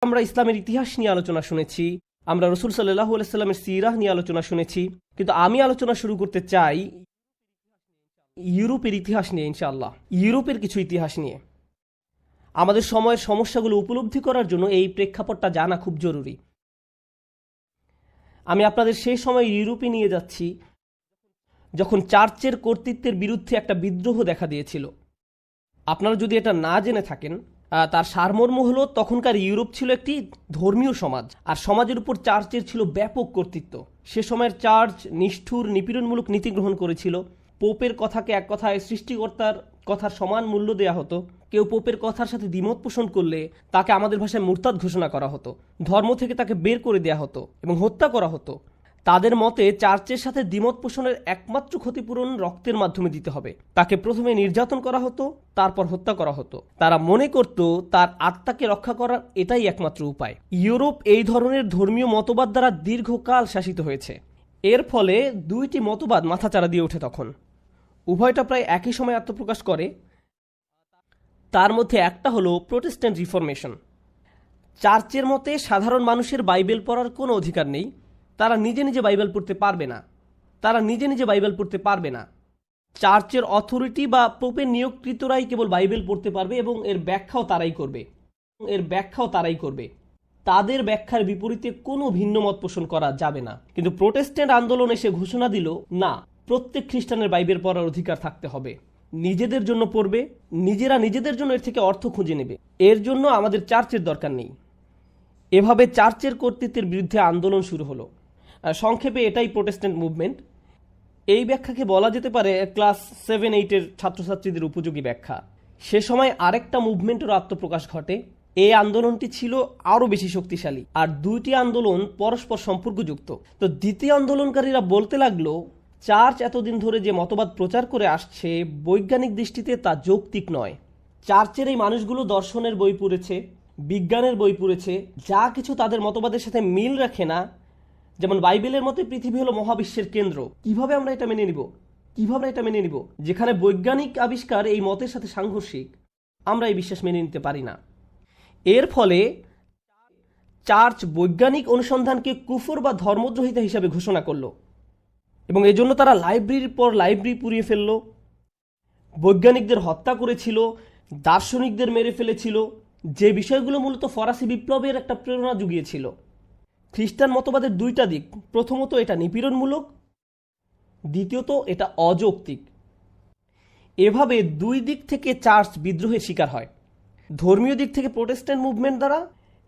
আমরা ইসলামের ইতিহাস নিয়ে আলোচনা শুনেছি, আমরা রসুল সাল্লাল্লাহু আলাইহি সাল্লামের সিরাহ নিয়ে আলোচনা শুনেছি, কিন্তু আমি আলোচনা শুরু করতে চাই ইউরোপের ইতিহাস নিয়ে ইনশাআল্লাহ। ইউরোপের কিছু ইতিহাস নিয়ে আমাদের সময়ের সমস্যাগুলো উপলব্ধি করার জন্য এই প্রেক্ষাপটটা জানা খুব জরুরি। আমি আপনাদের সেই সময় ইউরোপে নিয়ে যাচ্ছি যখন চার্চের কর্তৃত্বের বিরুদ্ধে একটা বিদ্রোহ দেখা দিয়েছিল। আপনারা যদি এটা না জেনে থাকেন, তার সারমর্ম হলো তখনকার ইউরোপ ছিল একটি ধর্মীয় সমাজ, আর সমাজের উপর চার্চের ছিল ব্যাপক কর্তৃত্ব। সে সময়ের চার্চ নিষ্ঠুর নিপীড়নমূলক নীতি গ্রহণ করেছিল। পোপের কথাকে এক কথায় সৃষ্টিকর্তার কথার সমান মূল্য দেয়া হতো। কেউ পোপের কথার সাথে দ্বিমত পোষণ করলে তাকে আমাদের ভাষায় মুরতাদ ঘোষণা করা হতো, ধর্ম থেকে তাকে বের করে দেয়া হতো এবং হত্যা করা হতো। তাদের মতে চার্চের সাথে দ্বিমত পোষণের একমাত্র ক্ষতিপূরণ রক্তের মাধ্যমে দিতে হবে। তাকে প্রথমে নির্যাতন করা হতো, তারপর হত্যা করা হতো। তারা মনে করত তার আত্মাকে রক্ষা করার এটাই একমাত্র উপায়। ইউরোপ এই ধরনের ধর্মীয় মতবাদ দ্বারা দীর্ঘকাল শাসিত হয়েছে। এর ফলে দুইটি মতবাদ মাথাচাড়া দিয়ে ওঠে। তখন উভয়টা প্রায় একই সময় আত্মপ্রকাশ করে। তার মধ্যে একটা হলো প্রোটেস্ট্যান্ট রিফরমেশন। চার্চের মতে সাধারণ মানুষের বাইবেল পড়ার কোনো অধিকার নেই। তারা নিজে নিজে বাইবেল পড়তে পারবে না। চার্চের অথরিটি বা পোপের নিয়োগকৃতরাই কেবল বাইবেল পড়তে পারবে এবং এর ব্যাখ্যাও তারাই করবে। তাদের ব্যাখ্যার বিপরীতে কোনো ভিন্ন মত পোষণ করা যাবে না। কিন্তু প্রোটেস্ট্যান্ট আন্দোলন এসে ঘোষণা দিল, না, প্রত্যেক খ্রিস্টানের বাইবেল পড়ার অধিকার থাকতে হবে। নিজেদের জন্য পড়বে, নিজেরা নিজেদের জন্য এর থেকে অর্থ খুঁজে নেবে, এর জন্য আমাদের চার্চের দরকার নেই। এভাবে চার্চের কর্তৃত্বের বিরুদ্ধে আন্দোলন শুরু হলো। সংক্ষেপে এটাই প্রোটেস্ট্যান্ট মুভমেন্ট। এই ব্যাখ্যাকে বলা যেতে পারে ক্লাস 7-8-এর ছাত্রছাত্রীদের উপযোগী ব্যাখ্যা। সে সময় আরেকটা মুভমেন্টের আত্মপ্রকাশ ঘটে। এই আন্দোলনটি ছিল আরও বেশি শক্তিশালী, আর দুইটি আন্দোলন পরস্পর সম্পর্কযুক্ত। তো দ্বিতীয় আন্দোলনকারীরা বলতে লাগলো, চার্চ এতদিন ধরে যে মতবাদ প্রচার করে আসছে, বৈজ্ঞানিক দৃষ্টিতে তা যৌক্তিক নয়। চার্চের এই মানুষগুলো দর্শনের বই পড়েছে, বিজ্ঞানের বই পড়েছে, যা কিছু তাদের মতবাদের সাথে মিল রাখে না। যেমন বাইবেলের মতে পৃথিবী হলো মহাবিশ্বের কেন্দ্র। কিভাবে আমরা এটা মেনে নিব যেখানে বৈজ্ঞানিক আবিষ্কার এই মতের সাথে সাংঘর্ষিক? আমরা এই বিশ্বাস মেনে নিতে পারি না। এর ফলে চার্চ বৈজ্ঞানিক অনুসন্ধানকে কুফর বা ধর্মদ্রোহিতা হিসাবে ঘোষণা করলো এবং এজন্য তারা লাইব্রেরির পর লাইব্রেরি পুড়িয়ে ফেললো, বৈজ্ঞানিকদের হত্যা করেছিল, দার্শনিকদের মেরে ফেলেছিল, যে বিষয়গুলো মূলত ফরাসি বিপ্লবের একটা প্রেরণা জুগিয়েছিল। খ্রিস্টান মতবাদের দুইটা দিক, প্রথমত এটা নিপীড়নমূলক, দ্বিতীয়ত এটা অযৌক্তিক। এভাবে দুই দিক থেকে চার্চ বিদ্রোহের শিকার হয়, ধর্মীয় দিক থেকে প্রোটেস্ট্যান্ট মুভমেন্ট দ্বারা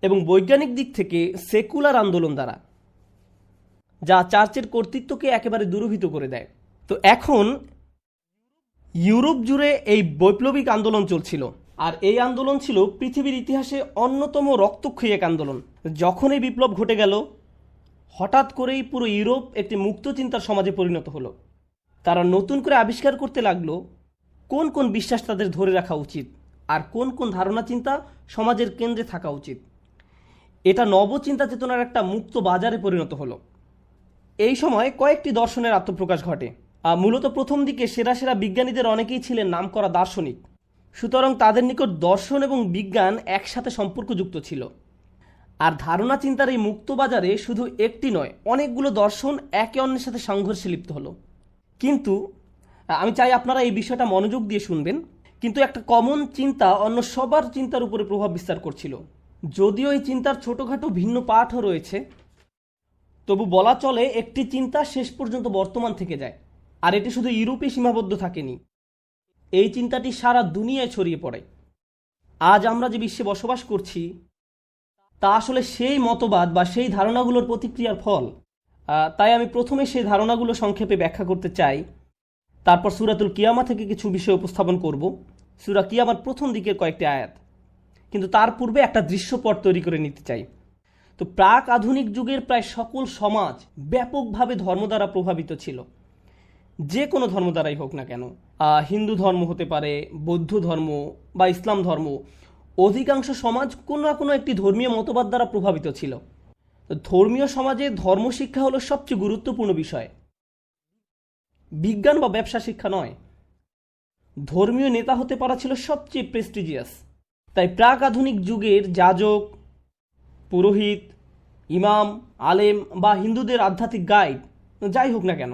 এবং বৈজ্ঞানিক দিক থেকে সেকুলার আন্দোলন দ্বারা, যা চার্চের কর্তৃত্বকে একেবারে দুরূহিত করে দেয়। তো এখন ইউরোপ জুড়ে এই বৈপ্লবিক আন্দোলন চলছিল, আর এই আন্দোলন ছিল পৃথিবীর ইতিহাসে অন্যতম রক্তক্ষয়ী এক আন্দোলন। যখন এই বিপ্লব ঘটে গেল, হঠাৎ করেই পুরো ইউরোপ একটি মুক্ত চিন্তার সমাজে পরিণত হলো। তারা নতুন করে আবিষ্কার করতে লাগলো কোন কোন বিশ্বাস তাদের ধরে রাখা উচিত আর কোন কোন ধারণা চিন্তা সমাজের কেন্দ্রে থাকা উচিত। এটা নবচিন্তা চেতনার একটা মুক্ত বাজারে পরিণত হলো। এই সময় কয়েকটি দর্শনের আত্মপ্রকাশ ঘটে। মূলত প্রথম দিকে সেরা সেরা বিজ্ঞানীদের অনেকেই ছিলেন নামকরা দার্শনিক, সুতরাং তাদের নিকট দর্শন এবং বিজ্ঞান একসাথে সম্পর্কযুক্ত ছিল। আর ধারণা চিন্তার এই মুক্ত বাজারে শুধু একটি নয়, অনেকগুলো দর্শন একে অন্যের সাথে সংঘর্ষে লিপ্ত হলো। কিন্তু আমি চাই আপনারা এই বিষয়টা মনোযোগ দিয়ে শুনবেন। কিন্তু একটা কমন চিন্তা অন্য সবার চিন্তার উপরে প্রভাব বিস্তার করছিল। যদিও এই চিন্তার ছোটোখাটো ভিন্ন পাঠও রয়েছে, তবু বলা চলে একটি চিন্তা শেষ পর্যন্ত বর্তমান থেকে যায়। আর এটি শুধু ইউরোপে সীমাবদ্ধ থাকেনি, এই চিন্তাটি সারা দুনিয়ায় ছড়িয়ে পড়ে। আজ আমরা যে বিশ্বে বসবাস করছি তা আসলে সেই মতবাদ বা সেই ধারণাগুলোর প্রতিক্রিয়ার ফল। তাই আমি প্রথমে সেই ধারণাগুলো সংক্ষেপে ব্যাখ্যা করতে চাই, তারপর সূরাতুল কিয়ামা থেকে কিছু বিষয় উপস্থাপন করব, সূরা কিয়ামার প্রথম দিকের কয়েকটি আয়াত। কিন্তু তার পূর্বে একটা দৃশ্যপট তৈরি করে নিতে চাই। তো প্রাক আধুনিক যুগের প্রায় সকল সমাজ ব্যাপকভাবে ধর্ম দ্বারা প্রভাবিত ছিল, যে কোনো ধর্ম দ্বারাই হোক না কেন। হিন্দু ধর্ম হতে পারে, বৌদ্ধ ধর্ম বা ইসলাম ধর্ম। অধিকাংশ সমাজ কোনো না কোনো একটি ধর্মীয় মতবাদ দ্বারা প্রভাবিত ছিল। ধর্মীয় সমাজে ধর্মশিক্ষা হলো সবচেয়ে গুরুত্বপূর্ণ বিষয়, বিজ্ঞান বা ব্যবসা শিক্ষা নয়। ধর্মীয় নেতা হতে পারা ছিল সবচেয়ে প্রেস্টিজিয়াস। তাই প্রাক আধুনিক যুগের যাজক, পুরোহিত, ইমাম, আলেম বা হিন্দুদের আধ্যাত্মিক গাইড, যাই হোক না কেন,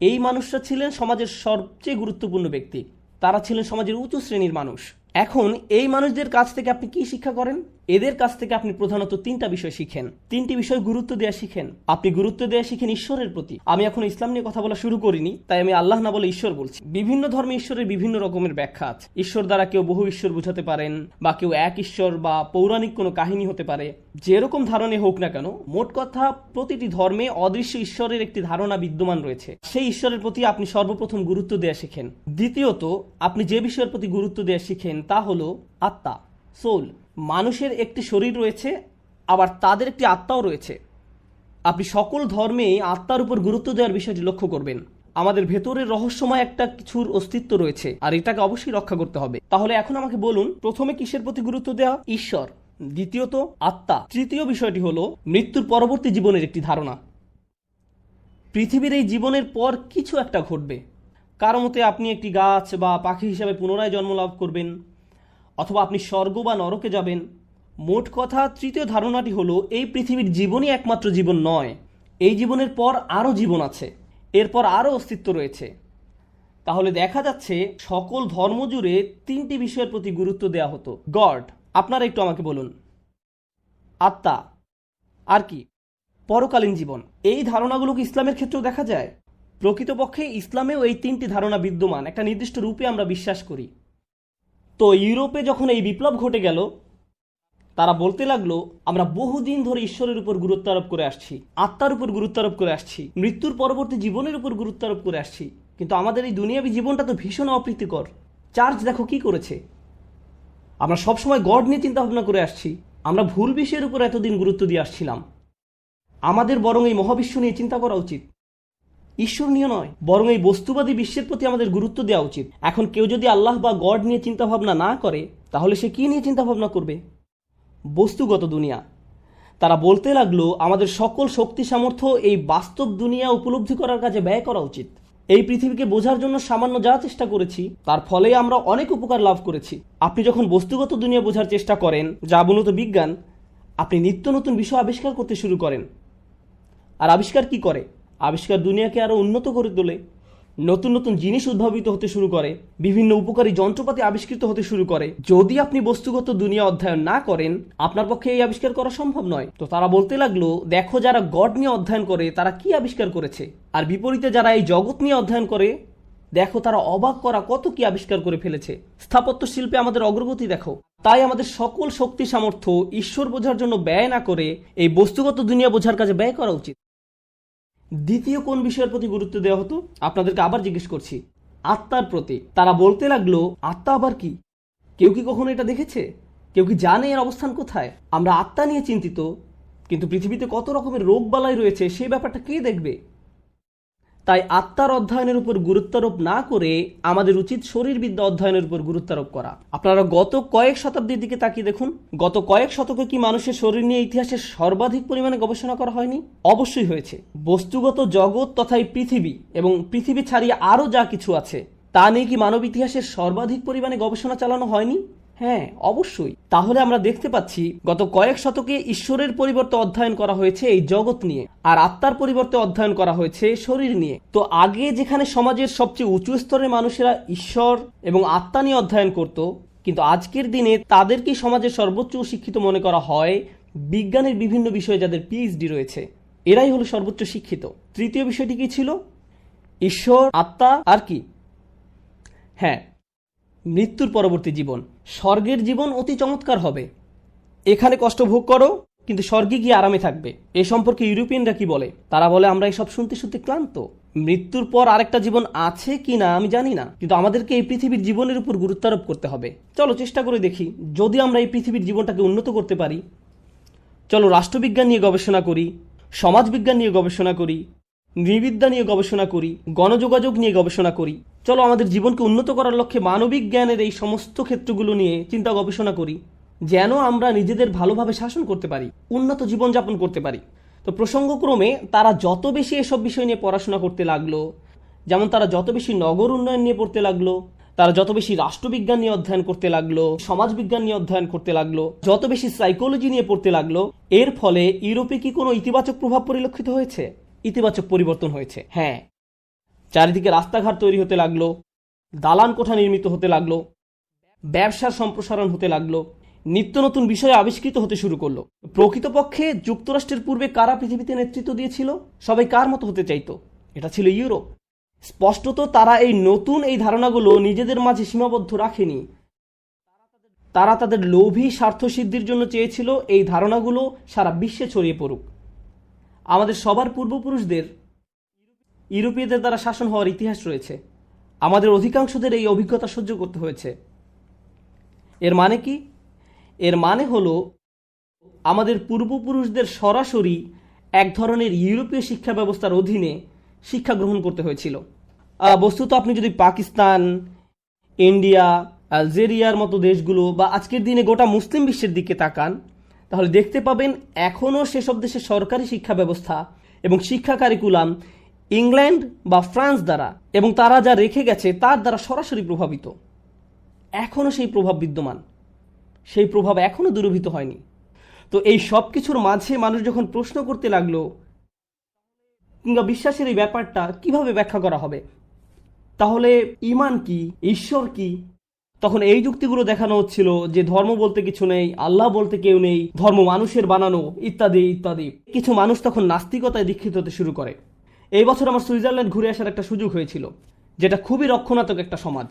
এই মানুষরা ছিলেন সমাজের সবচেয়ে গুরুত্বপূর্ণ ব্যক্তি। তারা ছিলেন সমাজের উঁচু শ্রেণীর মানুষ। এখন এই মানুষদের কাছ থেকে আপনি কি শিক্ষা করেন? এদের কাছ থেকে আপনি প্রধানত তিনটা বিষয় শিখেন। তিনটি বিষয় গুরুত্ব দেওয়া শিখেন। আপনি গুরুত্ব দেওয়া শিখেন ঈশ্বরের প্রতি। আমি এখন ইসলাম নিয়ে কথা বলা শুরু করিনি, তাই আমি আল্লাহ না বলে ঈশ্বর বলছি। বিভিন্ন ধর্মে ঈশ্বরের বিভিন্ন রকমের ব্যাখ্যা আছে। ঈশ্বর দ্বারা কেউ বহু ঈশ্বর বোঝাতে পারেন, বা কেউ এক ঈশ্বর বা পৌরাণিক কোনো কাহিনী হতে পারে। যেরকম ধারণে হোক না কেন, মোট কথা প্রতিটি ধর্মে অদৃশ্য ঈশ্বরের একটি ধারণা বিদ্যমান রয়েছে। সেই ঈশ্বরের প্রতি আপনি সর্বপ্রথম গুরুত্ব দেওয়া শিখেন। দ্বিতীয়ত, আপনি যে বিষয়ের প্রতি গুরুত্ব দেওয়া শিখেন তা হলো আত্মা, সোল। মানুষের একটি শরীর রয়েছে, আবার তাদের একটি আত্মাও রয়েছে। আপনি সকল ধর্মেই আত্মার উপর গুরুত্ব দেওয়ার বিষয়টি লক্ষ্য করবেন। আমাদের ভেতরের রহস্যময় একটা কিছুর অস্তিত্ব রয়েছে, আর এটাকে অবশ্যই রক্ষা করতে হবে। তাহলে এখন আমাকে বলুন, প্রথমে কিসের প্রতি গুরুত্ব দেওয়া? ঈশ্বর। দ্বিতীয়ত আত্মা। তৃতীয় বিষয়টি হলো মৃত্যুর পরবর্তী জীবনের একটি ধারণা। পৃথিবীর এই জীবনের পর কিছু একটা ঘটবে। কারো মতে আপনি একটি গাছ বা পাখি হিসাবে পুনরায় জন্ম লাভ করবেন, অথবা আপনি স্বর্গ বা নরকে যাবেন। মোট কথা, তৃতীয় ধারণাটি হলো এই পৃথিবীর জীবনই একমাত্র জীবন নয়। এই জীবনের পর আরও জীবন আছে, এরপর আরও অস্তিত্ব রয়েছে। তাহলে দেখা যাচ্ছে সকল ধর্ম জুড়ে তিনটি বিষয়ের প্রতি গুরুত্ব দেওয়া হতো। গড, আপনারা একটু আমাকে বলুন। আত্মা, আর কি? পরকালীন জীবন। এই ধারণাগুলো কি ইসলামের ক্ষেত্রেও দেখা যায়? প্রকৃতপক্ষে ইসলামেও এই তিনটি ধারণা বিদ্যমান, একটা নির্দিষ্ট রূপে আমরা বিশ্বাস করি। তো ইউরোপে যখন এই বিপ্লব ঘটে গেল, তারা বলতে লাগলো আমরা বহুদিন ধরে ঈশ্বরের উপর গুরুত্ব আরোপ করে আসছি, আত্মার উপর গুরুত্ব আরোপ করে আসছি, মৃত্যুর পরবর্তী জীবনের উপর গুরুত্ব আরোপ করে আসছি, কিন্তু আমাদের এই দুনিয়াবী জীবনটা তো ভীষণ অপ্রীতিকর। চার্চ দেখো কি করেছে। আমরা সবসময় গড নিয়ে চিন্তা ভাবনা করে আসছি, আমরা ভুল বিষয়ের উপর এতদিন গুরুত্ব দিয়ে আসছিলাম। আমাদের বরং এই মহাবিশ্ব নিয়ে চিন্তা করা উচিত, ঈশ্বর নিয়ে নয়। বরং এই বস্তুবাদী বিশ্বের প্রতি আমাদের গুরুত্ব দেওয়া উচিত। এখন কেউ যদি আল্লাহ বা গড নিয়ে চিন্তা ভাবনা না করে, তাহলে সে কি নিয়ে চিন্তা ভাবনা করবে? বস্তুগত দুনিয়া। তারা বলতে লাগলো আমাদের সকল শক্তি সামর্থ্য এই বাস্তব দুনিয়া উপলব্ধি করার কাজে ব্যয় করা উচিত। এই পৃথিবীকে বোঝার জন্য সামান্য যা চেষ্টা করেছি, তার ফলে আমরা অনেক উপকার লাভ করেছি। আপনি যখন বস্তুগত দুনিয়া বোঝার চেষ্টা করেন, যা মূলত বিজ্ঞান, আপনি নিত্য নতুন বিষয় আবিষ্কার করতে শুরু করেন। আর আবিষ্কার কি করে? আবিষ্কার দুনিয়াকে আরো উন্নত করে তোলে। নতুন নতুন জিনিস উদ্ভাবিত হতে শুরু করে, বিভিন্ন উপকারী যন্ত্রপাতি আবিষ্কৃত হতে শুরু করে। যদি আপনি বস্তুগত দুনিয়া অধ্যয়ন না করেন, আপনার পক্ষে এই আবিষ্কার করা সম্ভব নয়। তো তারা বলতে লাগলো দেখো, যারা গড নিয়ে অধ্যয়ন করে তারা কি আবিষ্কার করেছে, আর বিপরীতে যারা এই জগৎ নিয়ে অধ্যয়ন করে, দেখো তারা অবাক করা কত কি আবিষ্কার করে ফেলেছে। স্থাপত্য শিল্পে আমাদের অগ্রগতি দেখো। তাই আমাদের সকল শক্তি সামর্থ্য ঈশ্বর বোঝার জন্য ব্যয় না করে এই বস্তুগত দুনিয়া বোঝার কাজে ব্যয় করা উচিত। দ্বিতীয় কোন বিষয়ের প্রতি গুরুত্ব দেওয়া হতো? আপনাদেরকে আবার জিজ্ঞেস করছি, আত্মার প্রতি। তারা বলতে লাগলো আত্মা আবার কি? কেউ কি কখনো এটা দেখেছে? কেউ কি জানে এর অবস্থান কোথায়? আমরা আত্মা নিয়ে চিন্তিত, কিন্তু পৃথিবীতে কত রকমের রোগ বালাই রয়েছে সেই ব্যাপারটা কে দেখবে? তাই আত্মার অধ্যয়নের উপর গুরুত্বারোপ না করে আমাদের উচিত শরীরবিদ্যা অধ্যয়নের উপর গুরুত্বারোপ করা। আপনারা গত কয়েক শতাব্দীর দিকে তাকিয়ে দেখুন, গত কয়েক শতকে কি মানুষের শরীর নিয়ে ইতিহাসে সর্বাধিক পরিমাণে গবেষণা করা হয়নি? অবশ্যই হয়েছে। বস্তুগত জগৎ তথা এই পৃথিবী এবং পৃথিবী ছাড়িয়ে আরও যা কিছু আছে তা নিয়ে কি মানব ইতিহাসের সর্বাধিক পরিমাণে গবেষণা চালানো হয়নি? হ্যাঁ, অবশ্যই। তাহলে আমরা দেখতে পাচ্ছি গত কয়েক শতকে ঈশ্বরের পরিবর্তে অধ্যয়ন করা হয়েছে এই জগৎ নিয়ে, আর আত্মার পরিবর্তে অধ্যয়ন করা হয়েছে শরীর নিয়ে। তো আগে যেখানে সমাজের সবচেয়ে উঁচু স্তরের মানুষেরা ঈশ্বর এবং আত্মা নিয়ে অধ্যয়ন করত, কিন্তু আজকের দিনে তাদেরকেই সমাজের সর্বোচ্চ শিক্ষিত মনে করা হয় বিজ্ঞানের বিভিন্ন বিষয়ে যাদের পিএইচডি রয়েছে। এরাই হলো সর্বোচ্চ শিক্ষিত। তৃতীয় বিষয়টি কি ছিল? ঈশ্বর, আত্মা, আর কি? হ্যাঁ, মৃত্যুর পরবর্তী জীবন। স্বর্গের জীবন অতি চমৎকার হবে। এখানে কষ্ট ভোগ করো, কিন্তু স্বর্গে গিয়ে আরামে থাকবে। এ সম্পর্কে ইউরোপিয়ানরা কি বলে? তারা বলে আমরা এসব শুনতে শুনতে ক্লান্ত। মৃত্যুর পর আরেকটা জীবন আছে কি না আমি জানি না, কিন্তু আমাদেরকে এই পৃথিবীর জীবনের উপর গুরুত্ব আরোপ করতে হবে। চলো চেষ্টা করে দেখি যদি আমরা এই পৃথিবীর জীবনটাকে উন্নত করতে পারি। চলো রাষ্ট্রবিজ্ঞান নিয়ে গবেষণা করি, সমাজবিজ্ঞান নিয়ে গবেষণা করি, নৃবিদ্যা নিয়ে গবেষণা করি, গণযোগাযোগ নিয়ে গবেষণা করি। চলো আমাদের জীবনকে উন্নত করার লক্ষ্যে মানবিক জ্ঞানের এই সমস্ত ক্ষেত্রগুলো নিয়ে চিন্তা গবেষণা করি, যেন আমরা নিজেদের ভালোভাবে শাসন করতে পারি, উন্নত জীবনযাপন করতে পারি। তো প্রসঙ্গক্রমে তারা যত বেশি এসব বিষয় নিয়ে পড়াশোনা করতে লাগলো, যেমন তারা যত বেশি নগর উন্নয়ন নিয়ে পড়তে লাগলো, তারা যত বেশি রাষ্ট্রবিজ্ঞান নিয়ে অধ্যয়ন করতে লাগলো, সমাজবিজ্ঞান নিয়ে অধ্যয়ন করতে লাগলো, যত বেশি সাইকোলজি নিয়ে পড়তে লাগলো, এর ফলে ইউরোপে কি কোনো ইতিবাচক প্রভাব পরিলক্ষিত হয়েছে? ইতিবাচক পরিবর্তন হয়েছে, হ্যাঁ। চারিদিকে রাস্তাঘাট তৈরি হতে লাগলো, দালান কোঠা নির্মিত হতে লাগলো, ব্যবসার সম্প্রসারণ হতে লাগলো, নিত্য নতুন বিষয় আবিষ্কৃত হতে শুরু করলো। প্রকৃতপক্ষে যুক্তরাষ্ট্রের পূর্বে কারা পৃথিবীতে নেতৃত্ব দিয়েছিল? সবাই কার মতো হতে চাইতো? এটা ছিল ইউরোপ। স্পষ্টত তারা এই ধারণাগুলো নিজেদের মাঝে সীমাবদ্ধ রাখেনি। তারা তাদের লোভী স্বার্থসিদ্ধির জন্য চেয়েছিল এই ধারণাগুলো সারা বিশ্বে ছড়িয়ে পড়ুক। আমাদের সবার পূর্বপুরুষদের ইউরোপীয়দের দ্বারা শাসন হওয়ার ইতিহাস রয়েছে। আমাদের অধিকাংশদের এই অভিজ্ঞতা সহ্য করতে হয়েছে। এর মানে কি? এর মানে হলো আমাদের পূর্বপুরুষদের সরাসরি এক ধরনের ইউরোপীয় শিক্ষা ব্যবস্থার অধীনে শিক্ষা গ্রহণ করতে হয়েছিল। বস্তুত আপনি যদি পাকিস্তান, ইন্ডিয়া, আলজেরিয়ার মতো দেশগুলো বা আজকের দিনে গোটা মুসলিম বিশ্বের দিকে তাকান, তাহলে দেখতে পাবেন এখনও সেসব দেশের সরকারি শিক্ষা ব্যবস্থা এবং শিক্ষা কারিকুলাম ইংল্যান্ড বা ফ্রান্স দ্বারা এবং তারা যা রেখে গেছে তার দ্বারা সরাসরি প্রভাবিত। এখনও সেই প্রভাব বিদ্যমান, সেই প্রভাব এখনও দূরীভূত হয়নি। তো এই সব কিছুর মাঝে মানুষ যখন প্রশ্ন করতে লাগলো, কিংবা বিশ্বাসের এই ব্যাপারটা কিভাবে ব্যাখ্যা করা হবে, তাহলে ঈমান কি, ঈশ্বর কি, তখন এই যুক্তিগুলো দেখানো হচ্ছিল যে ধর্ম বলতে কিছু নেই, আল্লাহ বলতে কেউ নেই, ধর্ম মানুষের বানানো, ইত্যাদি ইত্যাদি। কিছু মানুষ তখন নাস্তিকতায় দীক্ষিত হতে শুরু করে। এই বছর আমার সুইজারল্যান্ড ঘুরে আসার একটা সুযোগ হয়েছিল, যেটা খুবই রক্ষণাত্মক একটা সমাজ।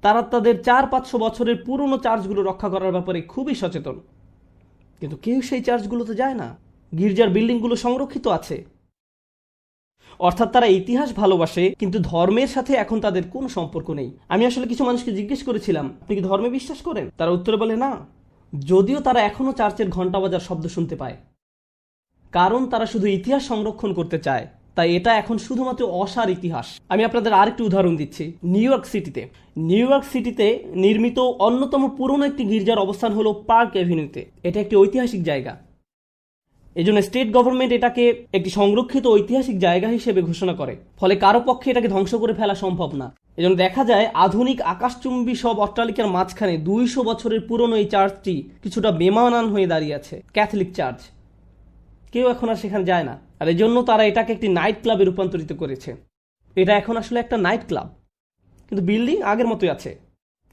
তারা তাদের 400-500 বছরের পুরনো চার্চগুলো রক্ষা করার ব্যাপারে খুবই সচেতন। কিন্তু কেউ সেই চার্চগুলোতে যায় না। গির্জার বিল্ডিংগুলো সংরক্ষিত আছে। অর্থাৎ তারা ইতিহাস ভালোবাসে, কিন্তু ধর্মের সাথে এখন তাদের কোনো সম্পর্ক নেই। আমি আসলে কিছু মানুষকে জিজ্ঞেস করেছিলাম, আপনি কি ধর্মে বিশ্বাস করেন? তারা উত্তরে বলে না, যদিও তারা এখনো চার্চের ঘন্টা বাজার শব্দ শুনতে পায়। কারণ তারা শুধু ইতিহাস সংরক্ষণ করতে চায়, তাই এটা এখন শুধুমাত্র অসার ইতিহাস। আমি আপনাদের আরেকটি উদাহরণ দিচ্ছি। নিউ ইয়র্ক সিটিতে নির্মিত অন্যতম পুরনো একটি গির্জার অবস্থান হলো পার্ক অ্যাভিনিউতে। এটা একটি ঐতিহাসিক জায়গা। এজন্য স্টেট গভর্নমেন্ট এটাকে একটি সংরক্ষিত ঐতিহাসিক জায়গা হিসেবে ঘোষণা করে। ফলে কারো পক্ষে এটাকে ধ্বংস করে ফেলা সম্ভব না। এজন্য দেখা যায় আধুনিক আকাশচুম্বী সব অট্টালিকার মাঝখানে 200 বছরের পুরনো এই চার্চটি কিছুটা বেমানান হয়ে দাঁড়িয়ে আছে। ক্যাথলিক চার্চ, কেউ এখন আর সেখানে যায় না। আর এই জন্য তারা এটাকে একটি নাইট ক্লাবে রূপান্তরিত করেছে। এটা এখন আসলে একটা নাইট ক্লাব, কিন্তু বিল্ডিং আগের মতোই আছে,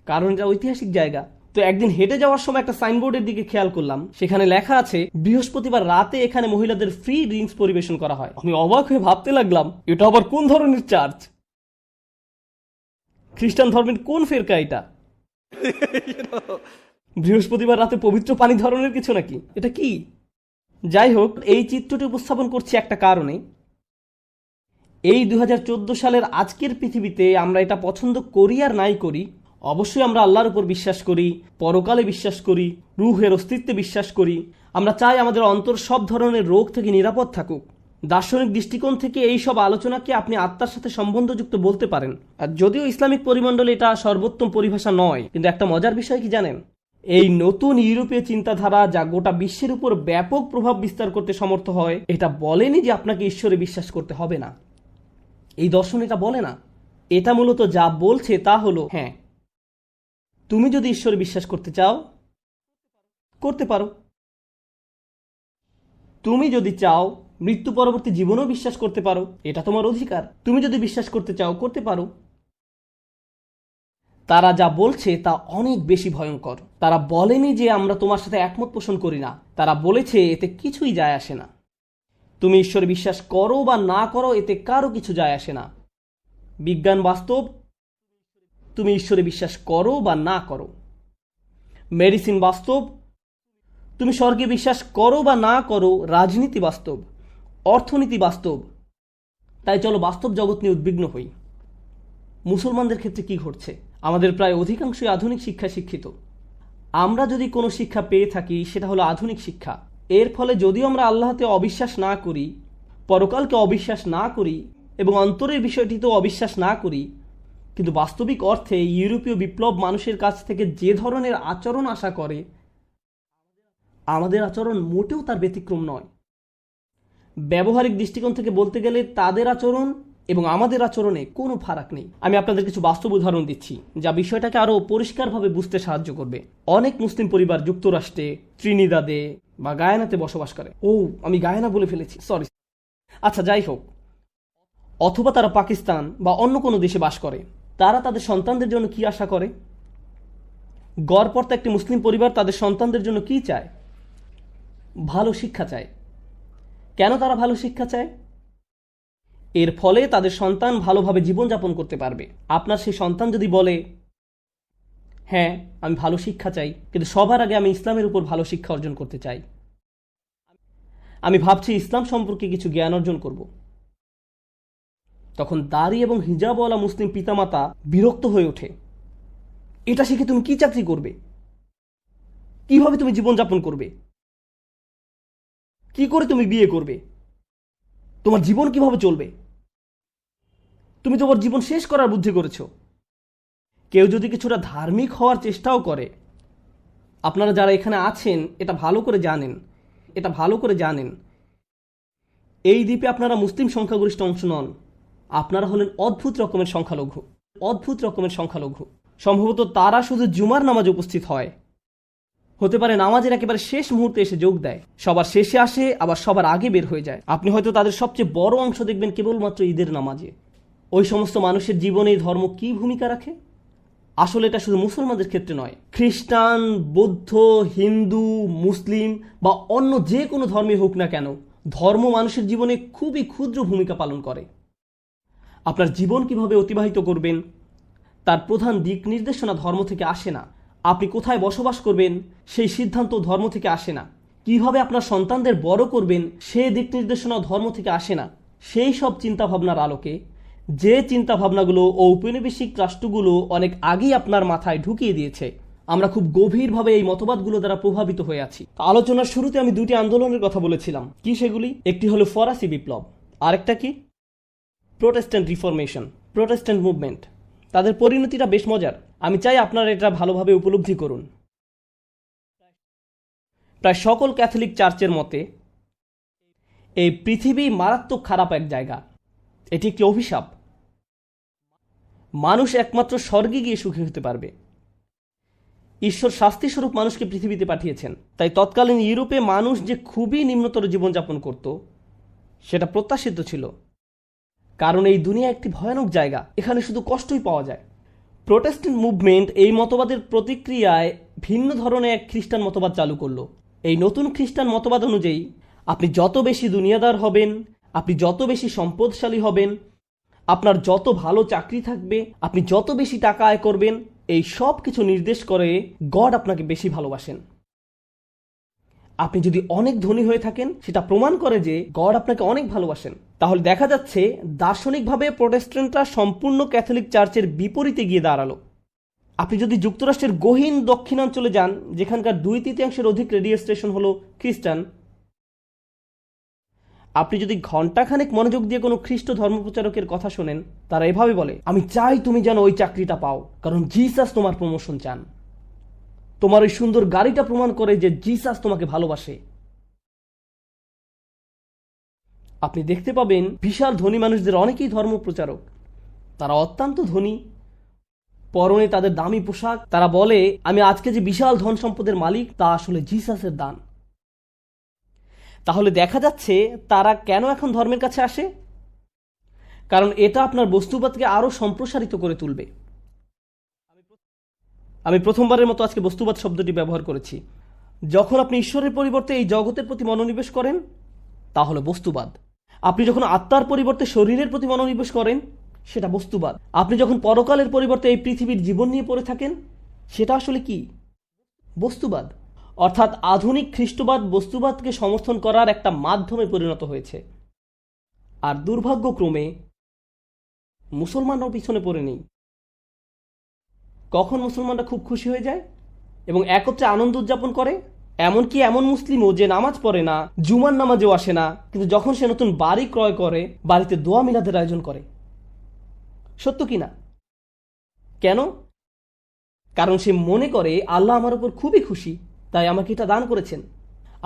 কারণ এটা ঐতিহাসিক জায়গা। তো একদিন হেঁটে যাওয়ার সময় একটা সাইনবোর্ডের দিকে খেয়াল করলাম, সেখানে লেখা আছে বৃহস্পতিবার রাতে এখানে মহিলাদের ফ্রি ড্রিঙ্কস পরিবেশন করা হয়। আমি অবাক হয়ে ভাবতে লাগলাম, এটা আবার কোন ধরনের চার্চ? খ্রিস্টান ধর্মের কোন ফেরকা এটা? বৃহস্পতিবার রাতে পবিত্র পানি ধরনের কিছু নাকি? এটা কি? যাই হোক, এই চিত্রটি উপস্থাপন করছি একটা কারণে। এই 2014 সালের আজকের পৃথিবীতে আমরা এটা পছন্দ করি আর নাই করি, অবশ্যই আমরা আল্লাহর উপর বিশ্বাস করি, পরকালে বিশ্বাস করি, রূহের অস্তিত্বে বিশ্বাস করি। আমরা চাই আমাদের অন্তর সব ধরনের রোগ থেকে নিরাপদ থাকুক। দার্শনিক দৃষ্টিকোণ থেকে এই সব আলোচনাকে আপনি আত্মার সাথে সম্বন্ধযুক্ত বলতে পারেন। আর যদিও ইসলামিক পরিমণ্ডলে এটা সর্বোত্তম পরিভাষা নয়, কিন্তু একটা মজার বিষয় কি জানেন? এই নতুন ইউরোপীয় চিন্তাধারা যা গোটা বিশ্বের উপর ব্যাপক প্রভাব বিস্তার করতে সমর্থ হয়, এটা বলেনি যে আপনাকে ঈশ্বরে বিশ্বাস করতে হবে না। এই দর্শন এটা বলে না। এটা মূলত যা বলছে তা হলো, হ্যাঁ, তুমি যদি ঈশ্বরে বিশ্বাস করতে চাও করতে পারো। তুমি যদি চাও মৃত্যু পরবর্তী জীবনেও বিশ্বাস করতে পারো, এটা তোমার অধিকার। তুমি যদি বিশ্বাস করতে চাও করতে পারো। তারা যা বলছে তা অনেক বেশি ভয়ঙ্কর। তারা বলেনি যে আমরা তোমার সাথে একমত পোষণ করি না, তারা বলেছে এতে কিছুই যায় আসে না। তুমি ঈশ্বরে বিশ্বাস করো বা না করো, এতে কারো কিছু যায় আসে না। বিজ্ঞান বাস্তব, তুমি ঈশ্বরে বিশ্বাস করো বা না করো। মেডিসিন বাস্তব, তুমি স্বর্গে বিশ্বাস করো বা না করো। রাজনীতি বাস্তব, অর্থনীতি বাস্তব। তাই চলো বাস্তব জগৎ নিয়ে উদ্বিগ্ন হই। মুসলমানদের ক্ষেত্রে কি ঘটছে? আমাদের প্রায় অধিকাংশই আধুনিক শিক্ষায় শিক্ষিত। আমরা যদি কোনো শিক্ষা পেয়ে থাকি, সেটা হলো আধুনিক শিক্ষা। এর ফলে যদিও আমরা আল্লাহতে অবিশ্বাস না করি, পরকালকে অবিশ্বাস না করি এবং অন্তরের বিষয়টিতেও অবিশ্বাস না করি, কিন্তু বাস্তবিক অর্থে ইউরোপীয় বিপ্লব মানুষের কাছ থেকে যে ধরনের আচরণ আশা করে, আমাদের আচরণ মোটেও তার ব্যতিক্রম নয়। ব্যবহারিক দৃষ্টিকোণ থেকে বলতে গেলে তাদের আচরণ এবং আমাদের আচরণে কোনো ফারাক নেই। আমি আপনাদের কিছু বাস্তব উদাহরণ দিচ্ছি যা বিষয়টাকে আরও পরিষ্কারভাবে বুঝতে সাহায্য করবে। অনেক মুসলিম পরিবার যুক্তরাষ্ট্রে, ত্রিনিদাদে বা গায়ানাতে বসবাস করে। আমি গায়ানা বলে ফেলেছি, সরি। আচ্ছা, যাই হোক, অথবা তারা পাকিস্তান বা অন্য কোনো দেশে বাস করে। তারা তাদের সন্তানদের জন্য কি আশা করে? গড়পড়তা একটি মুসলিম পরিবার তাদের সন্তানদের জন্য কি চায়? ভালো শিক্ষা চায়। কেন তারা ভালো শিক্ষা চায়? এর ফলে তাদের সন্তান ভালোভাবে জীবনযাপন করতে পারবে। আপনার সেই সন্তান যদি বলে, হ্যাঁ আমি ভালো শিক্ষা চাই, কিন্তু সবার আগে আমি ইসলামের উপর ভালো শিক্ষা অর্জন করতে চাই, আমি ভাবছি ইসলাম সম্পর্কে কিছু জ্ঞান অর্জন করব, তখন দাড়ি এবং হিজাবওয়ালা মুসলিম পিতামাতা বিরক্ত হয়ে ওঠে। এটা শিখে তুমি কি চাকরি করবে? কিভাবে তুমি জীবনযাপন করবে? কি করে তুমি বিয়ে করবে? তোমার জীবন কিভাবে চলবে? তুমি তোমার জীবন শেষ করার বুদ্ধি করেছ। কেউ যদি কিছুটা ধার্মিক হওয়ার চেষ্টাও করে, আপনারা যারা এখানে আছেন এটা ভালো করে জানেন, এই দ্বীপে আপনারা মুসলিম সংখ্যাগরিষ্ঠ অংশ নন। আপনারা হলেন অদ্ভুত রকমের সংখ্যালঘু। সম্ভবত তারা শুধু জুমার নামাজে উপস্থিত হয়, হতে পারে নামাজের একেবারে শেষ মুহূর্তে এসে যোগ দেয়, সবার শেষে আসে আবার সবার আগে বের হয়ে যায়। আপনি হয়তো তাদের সবচেয়ে বড় অংশ দেখবেন কেবলমাত্র ঈদের নামাজে। ওই সমস্ত মানুষের জীবনে ধর্ম কি ভূমিকা রাখে? আসলে এটা শুধু মুসলমানদের ক্ষেত্রে নয়, খ্রিস্টান, বৌদ্ধ, হিন্দু, মুসলিম বা অন্য যে কোনো ধর্মে হোক না কেন, ধর্ম মানুষের জীবনে খুবই ক্ষুদ্র ভূমিকা পালন করে। আপনার জীবন কিভাবে অতিবাহিত করবেন তার প্রধান দিক নির্দেশনা ধর্ম থেকে আসে না। আপনি কোথায় বসবাস করবেন সেই সিদ্ধান্ত ধর্ম থেকে আসে না। কিভাবে আপনার সন্তানদের বড় করবেন সে দিক নির্দেশনা ধর্ম থেকে আসে না। সেই সব চিন্তাভাবনার আলোকে, যে চিন্তাভাবনাগুলো ঔপনিবেশিক রাষ্ট্রগুলো অনেক আগেই আপনার মাথায় ঢুকিয়ে দিয়েছে, আমরা খুব গভীরভাবে এই মতবাদগুলো দ্বারা প্রভাবিত হয়ে আছি। আলোচনার শুরুতে আমি দুটি আন্দোলনের কথা বলেছিলাম। কি সেগুলি? একটি হলো ফরাসি বিপ্লব, আরেকটা কি? Protestant reformation, Protestant movement. তাদের পরিণতিটা বেশ মজার। আমি চাই আপনারা এটা ভালোভাবে উপলব্ধি করুন। প্রায় সকল ক্যাথলিক চার্চের মতে এই পৃথিবী মারাত্মক খারাপ এক জায়গা, এটি একটি অভিশাপ। মানুষ একমাত্র স্বর্গে গিয়ে সুখী হতে পারবে। ঈশ্বর শাস্তিস্বরূপ মানুষকে পৃথিবীতে পাঠিয়েছেন। তাই তৎকালীন ইউরোপে মানুষ যে খুবই নিম্নতর জীবনযাপন করত সেটা প্রত্যাশিত ছিল, কারণ এই দুনিয়া একটি ভয়ানক জায়গা, এখানে শুধু কষ্টই পাওয়া যায়। প্রোটেস্ট্যান্ট মুভমেন্ট এই মতবাদের প্রতিক্রিয়ায় ভিন্ন ধরনের এক খ্রিস্টান মতবাদ চালু করলো। এই নতুন খ্রিস্টান মতবাদ অনুযায়ী আপনি যত বেশি দুনিয়াদার হবেন, আপনি যত বেশি সম্পদশালী হবেন, আপনার যত ভালো চাকরি থাকবে, আপনি যত বেশি টাকা আয় করবেন, এই সব কিছু নির্দেশ করে গড আপনাকে বেশি ভালোবাসেন। আপনি যদি অনেক ধনী হয়ে থাকেন, সেটা প্রমাণ করে যে গড আপনাকে অনেক ভালোবাসেন। তাহলে দেখা যাচ্ছে দার্শনিকভাবে প্রোটেস্ট্যান্টরা সম্পূর্ণ ক্যাথলিক চার্চের বিপরীতে গিয়ে দাঁড়ালো। আপনি যদি যুক্তরাষ্ট্রের গহীন দক্ষিণাঞ্চলে যান, যেখানকার 2/3 অধিক রেডিও স্টেশন হলো খ্রিস্টান, আপনি যদি ঘণ্টাখানেক মনোযোগ দিয়ে কোনো খ্রিস্ট ধর্মপ্রচারকের কথা শোনেন, তারা এভাবে বলে, আমি চাই তুমি যেন ওই চাকরিটা পাও, কারণ জিসাস তোমার প্রমোশন চান। তোমার ওই সুন্দর গাড়িটা প্রমাণ করে যে জিসাস তোমাকে ভালোবাসে। আপনি দেখতে পাবেন বিশাল ধনী মানুষদের অনেকেই ধর্মপ্রচারক। তারা অত্যন্ত ধনী, পরনে তাদের দামি পোশাক। তারা বলে, আমি আজকে যে বিশাল ধন সম্পদের মালিক তা আসলে জিসাসের দান। তাহলে দেখা যাচ্ছে তারা কেন এখন ধর্মের কাছে আসে? কারণ এটা আপনার বস্তুবাদকে আরো সম্প্রসারিত করে তুলবে। আমি প্রথমবারের মতো আজকে বস্তুবাদ শব্দটি ব্যবহার করেছি। যখন আপনি ঈশ্বরের পরিবর্তে এই জগতের প্রতি মনোনিবেশ করেন, তা হলো বস্তুবাদ। আপনি যখন আত্মার পরিবর্তে শরীরের প্রতি মনোনিবেশ করেন, সেটা বস্তুবাদ। আপনি যখন পরকালের পরিবর্তে এই পৃথিবীর জীবন নিয়ে পড়ে থাকেন, সেটা আসলে কি? বস্তুবাদ। অর্থাৎ আধুনিক খ্রিস্টবাদ বস্তুবাদকে সমর্থন করার একটা মাধ্যমে পরিণত হয়েছে। আর দুর্ভাগ্যক্রমে মুসলমানরাও পিছনে পড়ে নেই। কখন মুসলমানরা খুব খুশি হয়ে যায় এবং একত্রে আনন্দ উদযাপন করে? এমনকি এমন মুসলিমও যে নামাজ পড়ে না, জুমার নামাজেও আসে না, কিন্তু যখন সে নতুন বাড়ি ক্রয় করে, বাড়িতে দোয়া মিলাদের আয়োজন করে। সত্য কি না? কেন? কারণ সে মনে করে আল্লাহ আমার উপর খুবই খুশি, তাই আমাকে এটা দান করেছেন।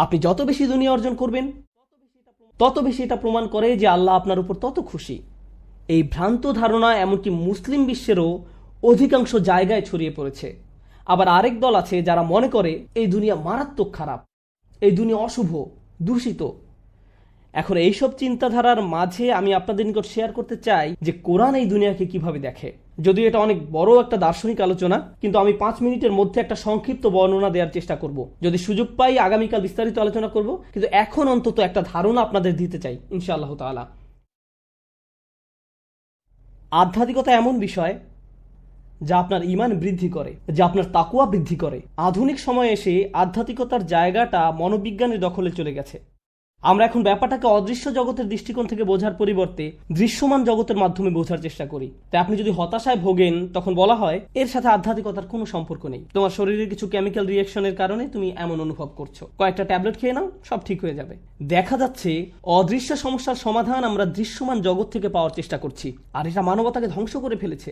আপনি যত বেশি দুনিয়া অর্জন করবেন, তত বেশি এটা প্রমাণ করে যে আল্লাহ আপনার উপর তত খুশি। এই ভ্রান্ত ধারণা এমনকি মুসলিম বিশ্বেরও অধিকাংশ জায়গায় ছড়িয়ে পড়েছে। আবার আরেক দল আছে যারা মনে করে এই দুনিয়া মারাত্মক খারাপ, এই দুনিয়া অশুভ, দূষিত। এখন এইসব চিন্তাধারার মাঝে আমি আপনাদের নিকট শেয়ার করতে চাই যে কোরআন এই দুনিয়াকে কিভাবে দেখে। যদিও এটা অনেক বড় একটা দার্শনিক আলোচনা, কিন্তু আমি 5 মিনিটের মধ্যে একটা সংক্ষিপ্ত বর্ণনা দেওয়ার চেষ্টা করব। যদি সুযোগ পাই আগামীকাল বিস্তারিত আলোচনা করব, কিন্তু এখন অন্তত একটা ধারণা আপনাদের দিতে চাই ইনশাআল্লাহ তাআলা। আধ্যাত্মিকতা এমন বিষয় যা আপনার ঈমান বৃদ্ধি করে, যা আপনার তাকওয়া বৃদ্ধি করে। আধুনিক সময়ে এসে আধ্যাত্মিকতার জায়গাটা মনোবিজ্ঞানের দখলে চলে গেছে। আমরা এখন ব্যাপারটাকে অদৃশ্য জগতের দৃষ্টিকোণ থেকে বোঝার পরিবর্তে দৃশ্যমান জগতের মাধ্যমে বোঝার চেষ্টা করি। তাই আপনি যদি হতাশায় ভোগেন, তখন বলা হয় এর সাথে আধ্যাত্মিকতার কোনো সম্পর্ক নেই, তোমার শরীরের কিছু কেমিক্যাল রিঅ্যাকশনের কারণে তুমি এমন অনুভব করছো, কয়েকটা ট্যাবলেট খেয়ে নাও, সব ঠিক হয়ে যাবে। দেখা যাচ্ছে অদৃশ্য সমস্যার সমাধান আমরা দৃশ্যমান জগৎ থেকে পাওয়ার চেষ্টা করছি, আর এটা মানবতাকে ধ্বংস করে ফেলেছে।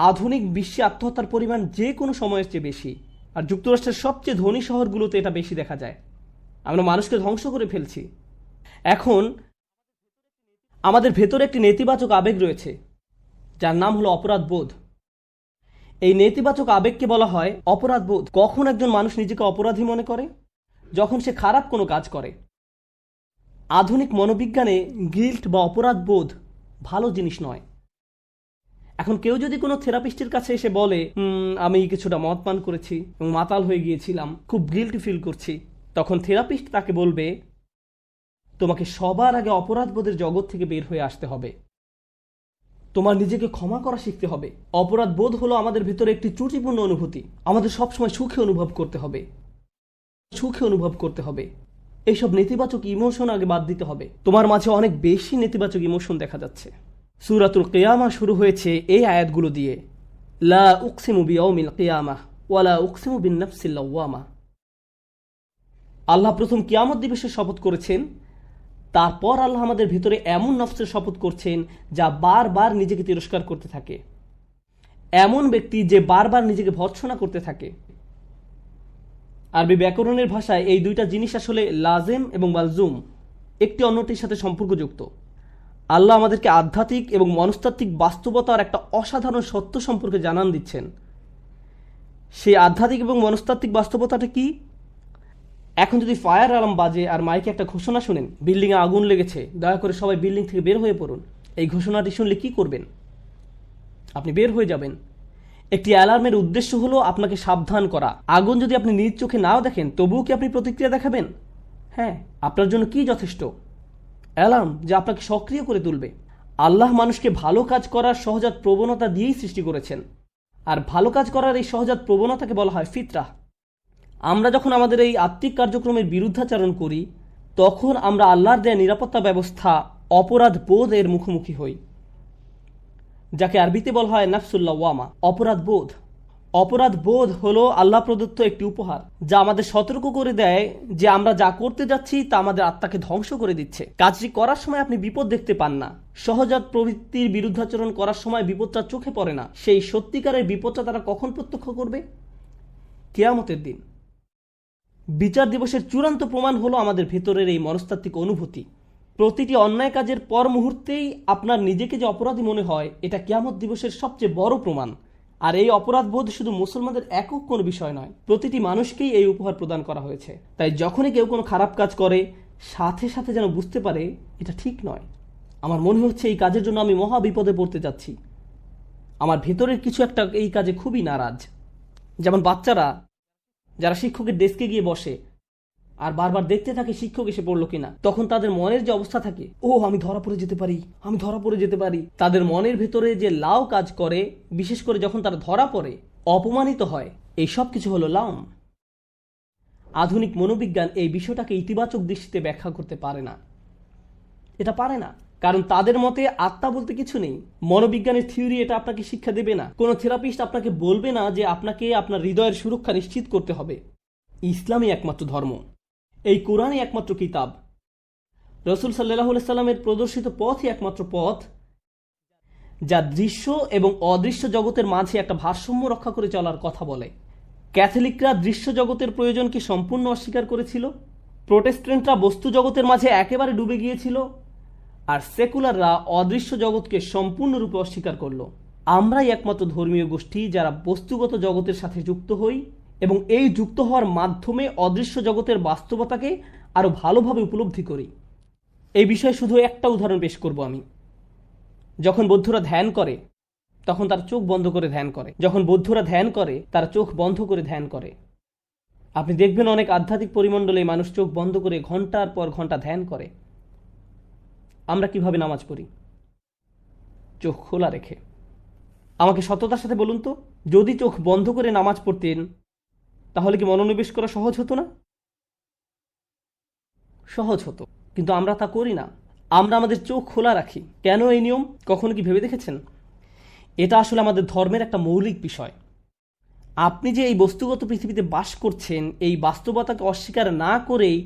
আধুনিক বিশ্বে আত্মহত্যার পরিমাণ যে কোনো সময়ের চেয়ে বেশি, আর যুক্তরাষ্ট্রের সবচেয়ে ধনী শহরগুলোতে এটা বেশি দেখা যায়। আমরা মানুষকে ধ্বংস করে ফেলছি। এখন আমাদের ভেতরে একটি নেতিবাচক আবেগ রয়েছে যার নাম হলো অপরাধ বোধ। এই নেতিবাচক আবেগকে বলা হয় অপরাধ বোধ। কখন একজন মানুষ নিজেকে অপরাধী মনে করে? যখন সে খারাপ কোনো কাজ করে। আধুনিক মনোবিজ্ঞানে গিল্ট বা অপরাধ বোধ ভালো জিনিস নয়। এখন কেউ যদি কোনো থেরাপিস্টের কাছে এসে বলে আমি কিছুটা মদ পান করেছি এবং মাতাল হয়ে গিয়েছিলাম, খুব গিল্টি ফিল করছি, তখন থেরাপিস্ট তাকে বলবে তোমাকে সবার আগে অপরাধবোধের জগৎ থেকে বের হয়ে আসতে হবে, তোমার নিজেকে ক্ষমা করা শিখতে হবে। অপরাধ বোধ হলো আমাদের ভিতরে একটি ত্রুটিপূর্ণ অনুভূতি। আমাদের সবসময় সুখে অনুভব করতে হবে, সুখে অনুভব করতে হবে। এইসব নেতিবাচক ইমোশন আগে বাদ দিতে হবে। তোমার মাঝে অনেক বেশি নেতিবাচক ইমোশন দেখা যাচ্ছে। সূরাতুল কিয়ামা শুরু হয়েছে এই আয়াতগুলো দিয়ে, লা উকসিমু বিয়াউমিল কিয়ামাহ ওয়া লা উকসিমু বিন-নাফসিল লাওয়ামা। আল্লাহ প্রথম কিয়ামত দিবসের শপথ করেছেন, তারপর আল্লাহ আমাদের ভিতরে এমন নফসের শপথ করছেন যা বারবার নিজেকে তিরস্কার করতে থাকে, এমন ব্যক্তি যে বারবার নিজেকে ভর্ৎসনা করতে থাকে। আরবি ব্যাকরণের ভাষায় এই দুইটা জিনিস আসলে লাজেম এবং মালজুম, একটি অন্যটির সাথে সম্পর্কযুক্ত। আল্লাহ আমাদেরকে আধ্যাত্মিক এবং মনস্তাত্ত্বিক বাস্তবতার একটা অসাধারণ সত্য সম্পর্কে জানান দিচ্ছেন। সেই আধ্যাত্মিক এবং মনস্তাত্ত্বিক বাস্তবতাটা কি? এখন যদি ফায়ার অ্যালার্ম বাজে আর মাইকে একটা ঘোষণা শুনেন, বিল্ডিংয়ে আগুন লেগেছে, দয়া করে সবাই বিল্ডিং থেকে বের হয়ে পড়ুন, এই ঘোষণাটি শুনলে কি করবেন? আপনি বের হয়ে যাবেন। একটি অ্যালার্মের উদ্দেশ্য হলো আপনাকে সাবধান করা। আগুন যদি আপনি নিজ চোখে নাও দেখেন, তবুও কি আপনি প্রতিক্রিয়া দেখাবেন? হ্যাঁ, আপনার জন্য কি যথেষ্ট? অ্যালার্ম যা আপনাকে সক্রিয় করে তুলবে। আল্লাহ মানুষকে ভালো কাজ করার সহজাত প্রবণতা দিয়েই সৃষ্টি করেছেন, আর ভালো কাজ করার এই সহজাত প্রবণতাকে বলা হয় ফিতরাহ। আমরা যখন আমাদের এই আত্মিক কার্যক্রমের বিরুদ্ধাচরণ করি, তখন আমরা আল্লাহর দেয়া নিরাপত্তা ব্যবস্থা অপরাধ বোধ এর মুখোমুখি হই, যাকে আরবিতে বলা হয় নাফসুল লাওয়ামা, অপরাধ বোধ। অপরাধ বোধ হলো আল্লাহ প্রদত্ত একটি উপহার, যা আমাদের সতর্ক করে দেয় যে আমরা যা করতে যাচ্ছি তা আমাদের আত্মাকে ধ্বংস করে দিচ্ছে। কাজটি করার সময় আপনি বিপদ দেখতে পান না, সহজাত প্রবৃত্তির বিরুদ্ধাচরণ করার সময় বিপদটা চোখে পড়ে না। সেই সত্যিকারের বিপদটা তারা কখন প্রত্যক্ষ করবে? কিয়ামতের দিন। বিচার দিবসের চূড়ান্ত প্রমাণ হলো আমাদের ভেতরের এই মনস্তাত্ত্বিক অনুভূতি। প্রতিটি অন্যায় কাজের পর মুহূর্তেই আপনার নিজেকে যে অপরাধী মনে হয়, এটা কিয়ামত দিবসের সবচেয়ে বড় প্রমাণ। আর এই অপরাধ বোধ শুধু মুসলমানদের একক কোনো বিষয় নয়, প্রতিটি মানুষকেই এই উপহার প্রদান করা হয়েছে। তাই যখনই কেউ কোনো খারাপ কাজ করে, সাথে সাথে যেন বুঝতে পারে এটা ঠিক নয়। আমার মনে হচ্ছে এই কাজের জন্য আমি মহা বিপদে পড়তে যাচ্ছি। আমার ভেতরের কিছু একটা এই কাজে খুবই নারাজ। যেমন বাচ্চারা যারা শিক্ষকের ডেস্কে গিয়ে বসে আর বারবার দেখতে থাকে শিক্ষক এসে পড়লো কিনা, তখন তাদের মনের যে অবস্থা থাকে, ও আমি ধরা পড়ে যেতে পারি, আমি ধরা পড়ে যেতে পারি। তাদের মনের ভেতরে যে লাউ কাজ করে, বিশেষ করে যখন তারা ধরা পড়ে, অপমানিত হয়, এই সব কিছু হলো লাউম। আধুনিক মনোবিজ্ঞান এই বিষয়টাকে ইতিবাচক দৃষ্টিতে ব্যাখ্যা করতে পারে না। এটা পারে না, কারণ তাদের মতে আত্মা বলতে কিছু নেই। মনোবিজ্ঞানের থিওরি এটা আপনাকে শিক্ষা দেবে না। কোনো থেরাপিস্ট আপনাকে বলবে না যে আপনাকে আপনার হৃদয়ের সুরক্ষা নিশ্চিত করতে হবে। ইসলামই একমাত্র ধর্ম, এই কোরআনই একমাত্র কিতাব, রাসূল সাল্লাল্লাহু আলাইহি সাল্লামের প্রদর্শিত পথই একমাত্র পথ, যা দৃশ্য এবং অদৃশ্য জগতের মাঝে একটা ভারসাম্য রক্ষা করে চলার কথা বলে। ক্যাথলিকরা দৃশ্য জগতের প্রয়োজনকে সম্পূর্ণ অস্বীকার করেছিল, প্রোটেস্ট্যান্টরা বস্তু জগতের মাঝে একেবারে ডুবে গিয়েছিল, আর সেকুলাররা অদৃশ্য জগৎকে সম্পূর্ণরূপে অস্বীকার করলো। আমরাই একমাত্র ধর্মীয় গোষ্ঠী যারা বস্তুগত জগতের সাথে যুক্ত হই এবং এই যুক্ত হওয়ার মাধ্যমে অদৃশ্য জগতের বাস্তবতাকে আরো ভালোভাবে উপলব্ধি করি। এই বিষয়ে শুধু একটা উদাহরণ পেশ করব আমি। যখন বৌদ্ধরা ধ্যান করে তখন তারা চোখ বন্ধ করে ধ্যান করে। যখন বৌদ্ধরা ধ্যান করে তারা চোখ বন্ধ করে ধ্যান করে। আপনি দেখবেন অনেক আধ্যাত্মিক পরিমণ্ডলে মানুষ চোখ বন্ধ করে ঘন্টার পর ঘন্টা ধ্যান করে। আমরা কিভাবে নামাজ পড়ি? চোখ খোলা রেখে। আমাকে সততার সাথে বলুন তো, যদি চোখ বন্ধ করে নামাজ পড়তেন তাহলে কি মনোনিবেশ করা সহজ হতো না? সহজ হতো, কিন্তু আমরা তা করি না। আমরা আমাদের চোখ খোলা রাখি। কেন এই নিয়ম কখনো কি ভেবে দেখেছেন? এটা আসলে আমাদের ধর্মের একটা মৌলিক বিষয়। আপনি যে এই বস্তুগত পৃথিবীতে বাস করছেন, এই বাস্তবতাকে অস্বীকার না করেই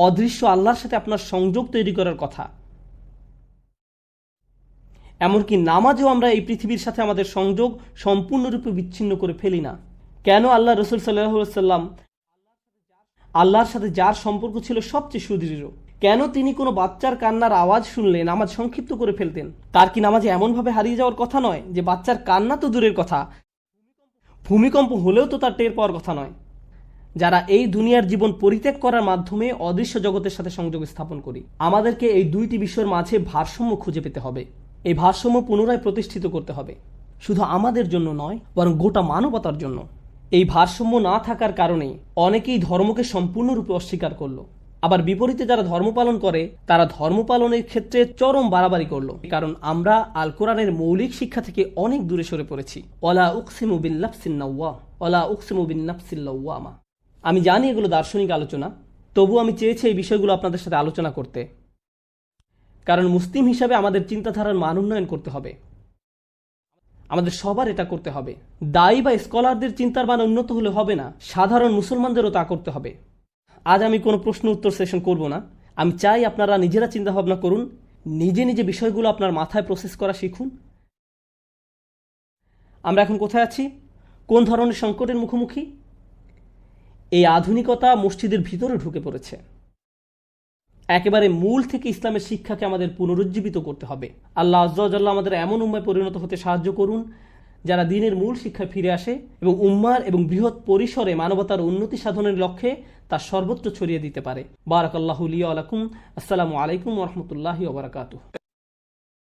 অদৃশ্য আল্লাহর সাথে আপনার সংযোগ তৈরি করার কথা। এমনকি নামাজেও আমরা এই পৃথিবীর সাথে আমাদের সংযোগ সম্পূর্ণরূপে বিচ্ছিন্ন করে ফেলি না। কেন আল্লাহ রসুল সাল্লাল্লাহু আলাইহি সাল্লাম আল্লাহর সাথে যার সম্পর্ক ছিল সবচেয়ে সুদৃঢ়, কেন তিনি কোনো বাচ্চার কান্নার আওয়াজ শুনলে নামাজ সংক্ষিপ্ত করে ফেলতেন? তার কি নামাজে এমনভাবে হারিয়ে যাওয়ার কথা নয় যে বাচ্চার কান্না তো দূরের কথা, ভূমিকম্প হলেও তো তার টের পাওয়ার কথা নয়। যারা এই দুনিয়ার জীবন পরিত্যাগ করার মাধ্যমে অদৃশ্য জগতের সাথে সংযোগ স্থাপন করি, আমাদেরকে এই দুইটি বিষয়ের মাঝে ভারসাম্য খুঁজে পেতে হবে। এই ভারসাম্য পুনরায় প্রতিষ্ঠিত করতে হবে, শুধু আমাদের জন্য নয় বরং গোটা মানবতার জন্য। এই ভারসাম্য না থাকার কারণে অনেকেই ধর্মকে সম্পূর্ণরূপে অস্বীকার করলো। আবার বিপরীতে যারা ধর্ম পালন করে তারা ধর্ম পালনের ক্ষেত্রে চরম বাড়াবাড়ি করলো, কারণ আমরা আল কোরআনের মৌলিক শিক্ষা থেকে অনেক দূরে সরে পড়েছি। ওয়ালা উকসিমু বিন-নাফসিন নাওয়ামা, ওয়ালা উকসিমু বিন-নাফসিল লাওয়ামা। আমি জানি এগুলো দার্শনিক আলোচনা, তবু আমি চেয়েছি এই বিষয়গুলো আপনাদের সাথে আলোচনা করতে, কারণ মুসলিম হিসাবে আমাদের চিন্তাধারার মান উন্নয়ন করতে হবে। আমাদের সবার এটা করতে হবে। দায়ী বা স্কলারদের চিন্তার মান উন্নত হলে হবে না, সাধারণ মুসলমানদেরও তা করতে হবে। আজ আমি কোনো প্রশ্ন উত্তর সেশন করব না। আমি চাই আপনারা নিজেরা চিন্তা ভাবনা করুন, নিজে নিজে বিষয়গুলো আপনার মাথায় প্রসেস করা শিখুন। আমরা এখন কোথায় আছি? কোন ধরনের সংকটের মুখোমুখি? এই আধুনিকতা মসজিদের ভিতরে ঢুকে পড়েছে। একেবারে মূল থেকে ইসলামের শিক্ষাকে আমাদের পুনরুজ্জীবিত করতে হবে। আল্লাহ আযজা ওয়া জাল্লা আমাদের এমন উম্মায় পরিণত হতে সাহায্য করুন যারা দ্বীনের মূল শিক্ষায় ফিরে আসে এবং উম্মার এবং বৃহৎ পরিসরে মানবতার উন্নতি সাধনের লক্ষ্যে তা সর্বত্র ছড়িয়ে দিতে পারে। বারাকাল্লাহু লি ওয়া লাকুম। আসসালামু আলাইকুম ওয়া রাহমাতুল্লাহি ওয়া বারাকাতুহু।